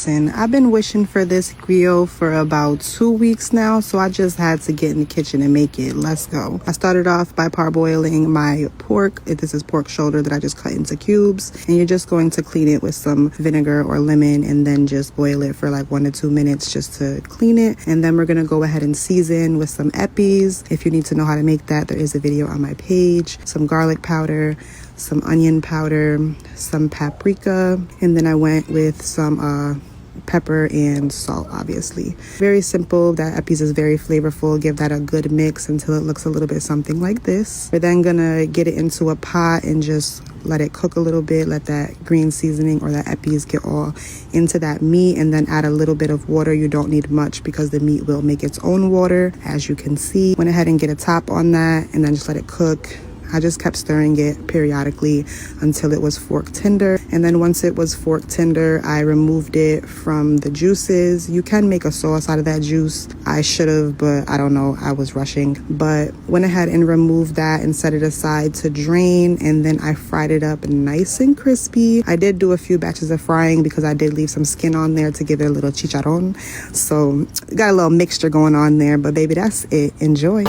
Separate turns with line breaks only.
And I've been wishing for this griot for about 2 weeks now, so I just had to get in the kitchen and make it. Let's go. I started off by parboiling my pork. This is pork shoulder that I just cut into cubes, and you're just going to clean it with some vinegar or lemon and then just boil it for like 1 to 2 minutes just to clean it. And then we're gonna go ahead and season with some eppies. If you need to know how to make that, there is a video on my page. Some garlic powder, some onion powder, some paprika, and then I went with some pepper and salt, obviously. Very simple. That eppies is very flavorful. Give that a good mix until it looks a little bit something like this. We're then gonna get it into a pot and just let it cook a little bit. Let that green seasoning or that eppies get all into that meat, and then add a little bit of water. You don't need much because the meat will make its own water, as you can see. Went ahead and get a top on that and then just let it cook. I just kept stirring it periodically until it was fork tender. And then once it was fork tender, I removed it from the juices. You can make a sauce out of that juice. I should have, but I don't know. I was rushing. But went ahead and removed that and set it aside to drain. And then I fried it up nice and crispy. I did do a few batches of frying because I did leave some skin on there to give it a little chicharron. So got a little mixture going on there. But baby, that's it. Enjoy.